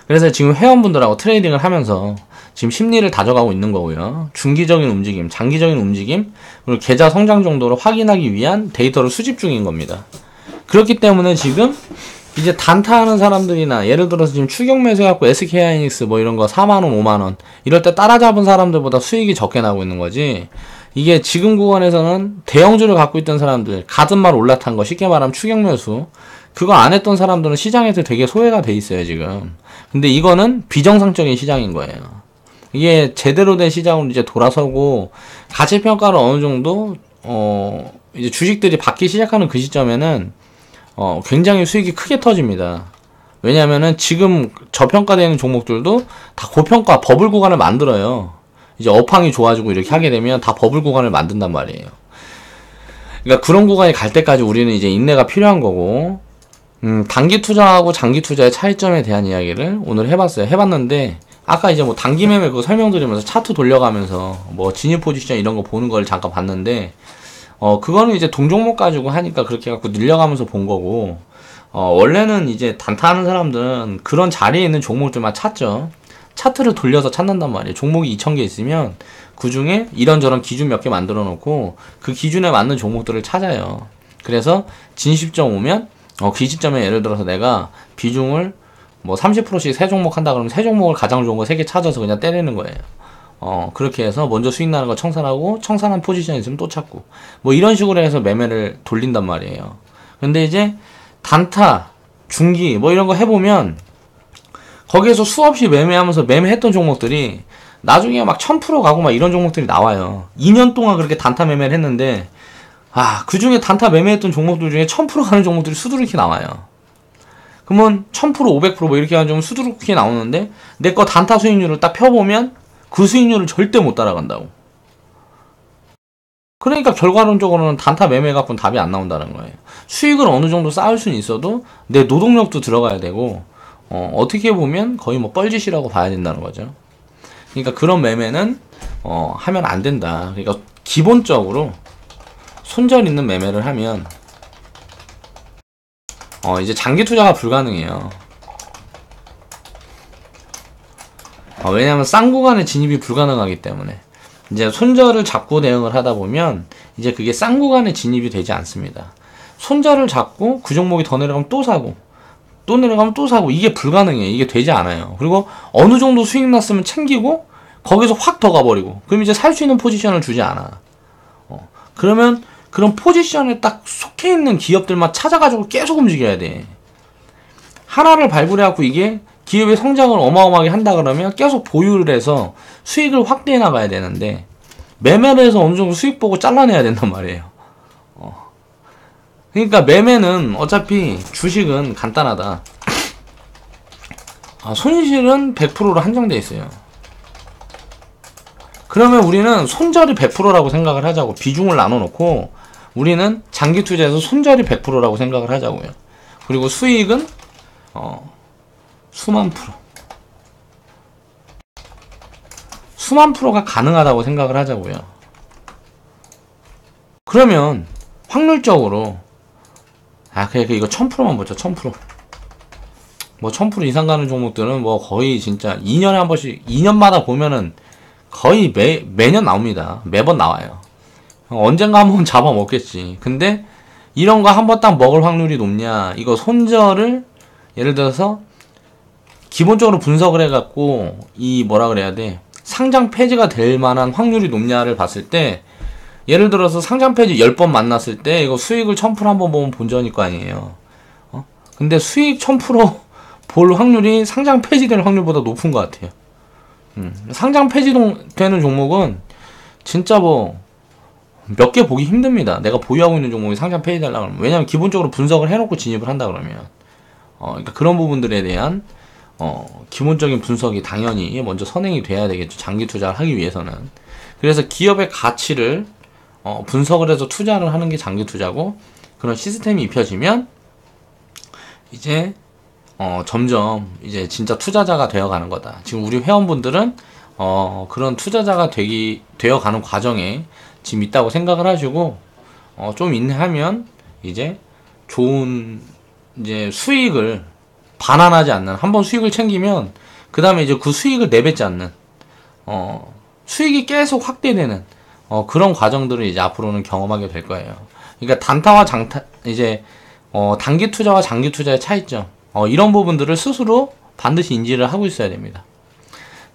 그래서 지금 회원분들하고 트레이딩을 하면서 지금 심리를 다져가고 있는 거고요. 중기적인 움직임, 장기적인 움직임, 그리고 계좌 성장 정도를 확인하기 위한 데이터를 수집 중인 겁니다. 그렇기 때문에 지금 이제 단타하는 사람들이나 예를 들어서 지금 추격 매수해갖고 SK 하이닉스 뭐 이런 거 4만원, 5만원 이럴 때 따라잡은 사람들보다 수익이 적게 나고 있는 거지. 이게 지금 구간에서는 대형주를 갖고 있던 사람들, 가든 말 올라탄 거, 쉽게 말하면 추격 매수, 그거 안 했던 사람들은 시장에서 되게 소외가 돼 있어요, 지금. 근데 이거는 비정상적인 시장인 거예요. 이게 제대로 된 시장으로 이제 돌아서고, 가치평가를 어느 정도, 이제 주식들이 받기 시작하는 그 시점에는, 굉장히 수익이 크게 터집니다. 왜냐면은 지금 저평가되는 종목들도 다 고평가 버블 구간을 만들어요. 이제 업황이 좋아지고 이렇게 하게 되면 다 버블 구간을 만든단 말이에요. 그러니까 그런 구간이 갈 때까지 우리는 이제 인내가 필요한 거고, 단기 투자하고 장기 투자의 차이점에 대한 이야기를 오늘 해봤어요. 해봤는데, 아까 이제 뭐 단기 매매 그거 설명드리면서 차트 돌려가면서 뭐 진입 포지션 이런 거 보는 걸 잠깐 봤는데, 그거는 이제 동종목 가지고 하니까 그렇게 갖고 늘려가면서 본 거고, 원래는 이제 단타하는 사람들은 그런 자리에 있는 종목들만 찾죠. 차트를 돌려서 찾는단 말이에요. 종목이 2,000개 있으면 그 중에 이런저런 기준 몇 개 만들어 놓고 그 기준에 맞는 종목들을 찾아요. 그래서 진입점 오면 그 시점에 예를 들어서 내가 비중을 뭐 30%씩 세 종목 한다 그러면 세 종목을 가장 좋은 거 3개 찾아서 그냥 때리는 거예요. 그렇게 해서 먼저 수익 나는 거 청산하고 청산한 포지션 있으면 또 찾고 뭐 이런 식으로 해서 매매를 돌린단 말이에요. 근데 이제 단타, 중기 뭐 이런 거 해보면 거기에서 수없이 매매하면서 매매했던 종목들이 나중에 막 1000% 가고 막 이런 종목들이 나와요. 2년 동안 그렇게 단타 매매를 했는데 그 중에 단타 매매했던 종목들 중에 1000% 가는 종목들이 수두룩히 나와요. 그러면 1000%, 500% 뭐 이렇게 하는 종목 수두룩히 나오는데 내 거 단타 수익률을 딱 펴보면 그 수익률을 절대 못 따라간다고. 그러니까 결과론적으로는 단타 매매 갖고는 답이 안 나온다는 거예요. 수익을 어느 정도 쌓을 수는 있어도 내 노동력도 들어가야 되고 어떻게 보면 거의 뭐 뻘짓이라고 봐야 된다는 거죠. 그러니까 그런 매매는 하면 안 된다. 그러니까 기본적으로 손절 있는 매매를 하면 이제 장기 투자가 불가능해요. 왜냐하면 싼 구간에 진입이 불가능하기 때문에 이제 손절을 잡고 대응을 하다 보면 이제 그게 싼 구간에 진입이 되지 않습니다. 손절을 잡고 그 종목이 더 내려가면 또 사고 또 내려가면 또 사고 이게 불가능해. 이게 되지 않아요. 그리고 어느 정도 수익 났으면 챙기고 거기서 확 더 가버리고 그럼 이제 살 수 있는 포지션을 주지 않아. 그러면 그런 포지션에 딱 속해 있는 기업들만 찾아가지고 계속 움직여야 돼. 하나를 발굴해갖고 이게 기업의 성장을 어마어마하게 한다 그러면 계속 보유를 해서 수익을 확대해 나가야 되는데 매매를 해서 어느 정도 수익 보고 잘라내야 된단 말이에요. 그러니까 매매는 어차피 주식은 간단하다. 손실은 100%로 한정돼 있어요. 그러면 우리는 손절이 100%라고 생각을 하자고. 비중을 나눠놓고 우리는 장기 투자에서 손절이 100%라고 생각을 하자고요. 그리고 수익은 수만 프로. 수만 프로가 가능하다고 생각을 하자고요. 그러면 확률적으로 그래 이거 1000%만 보자. 1000%. 뭐 1000% 이상 가는 종목들은 뭐 거의 진짜 2년에 한 번씩 2년마다 보면은 거의 매년 나옵니다. 매번 나와요. 언젠가 한번 잡아먹겠지. 근데 이런 거 한 번 딱 먹을 확률이 높냐? 이거 손절을 예를 들어서 기본적으로 분석을 해갖고 이 뭐라 그래야 돼? 상장 폐지가 될 만한 확률이 높냐를 봤을 때 예를 들어서 상장 폐지 10번 만났을 때 이거 수익을 1000% 한번 보면 본전일 거 아니에요. 근데 수익 1000% 볼 확률이 상장 폐지될 확률보다 높은 것 같아요. 상장 폐지되는 종목은 진짜 뭐 몇 개 보기 힘듭니다. 내가 보유하고 있는 종목이 상장 폐지되려고 하면. 왜냐면 기본적으로 분석을 해놓고 진입을 한다 그러면 그러니까 그런 부분들에 대한 기본적인 분석이 당연히 먼저 선행이 돼야 되겠죠. 장기 투자를 하기 위해서는. 그래서 기업의 가치를 분석을 해서 투자를 하는 게 장기 투자고, 그런 시스템이 입혀지면 이제 점점 이제 진짜 투자자가 되어가는 거다. 지금 우리 회원분들은 그런 투자자가 되어가는 과정에 지금 있다고 생각을 하시고 좀 인내하면 이제 좋은 이제 수익을 반환하지 않는, 한번 수익을 챙기면 그 다음에 이제 그 수익을 내뱉지 않는 수익이 계속 확대되는 그런 과정들을 이제 앞으로는 경험하게 될 거예요. 그러니까 단타와 장타, 이제 단기 투자와 장기 투자의 차이점, 이런 부분들을 스스로 반드시 인지를 하고 있어야 됩니다.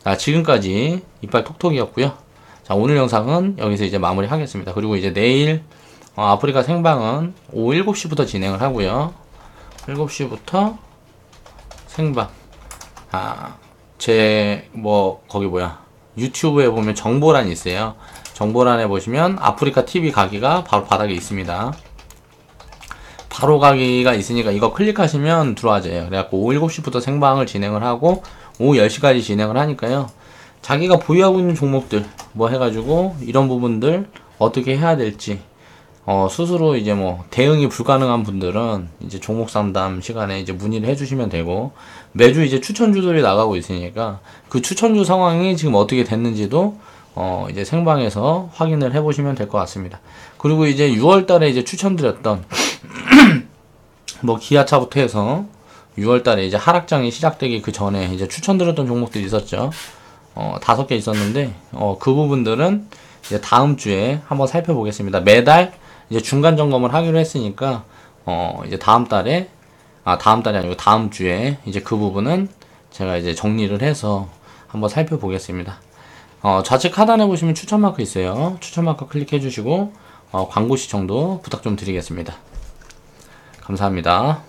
자, 지금까지 이빨 톡톡이었고요. 자, 오늘 영상은 여기서 이제 마무리 하겠습니다. 그리고 이제 내일 아프리카 생방은 오후 7시부터 진행을 하고요. 7시부터 생방. 거기 유튜브에 보면 정보란이 있어요. 정보란에 보시면 아프리카 TV 가기가 바로 바닥에 있습니다. 바로 가기가 있으니까 이거 클릭하시면 들어와져요. 그래갖고 오후 7시부터 생방을 진행을 하고 오후 10시까지 진행을 하니까요. 자기가 보유하고 있는 종목들 해가지고 이런 부분들 어떻게 해야 될지 스스로 이제 대응이 불가능한 분들은 이제 종목 상담 시간에 이제 문의를 해주시면 되고, 매주 이제 추천주들이 나가고 있으니까 그 추천주 상황이 지금 어떻게 됐는지도 이제 생방에서 확인을 해보시면 될 것 같습니다. 그리고 이제 6월달에 이제 추천드렸던 기아차부터 해서 6월달에 이제 하락장이 시작되기 그 전에 이제 추천드렸던 종목들이 있었죠. 5개 있었는데 그 부분들은 이제 다음 주에 한번 살펴보겠습니다. 매달 이제 중간 점검을 하기로 했으니까 이제 다음 달이 아니고 다음 주에 이제 그 부분은 제가 이제 정리를 해서 한번 살펴보겠습니다. 좌측 하단에 보시면 추천 마크 있어요. 추천 마크 클릭해 주시고 광고 시청도 부탁 좀 드리겠습니다. 감사합니다.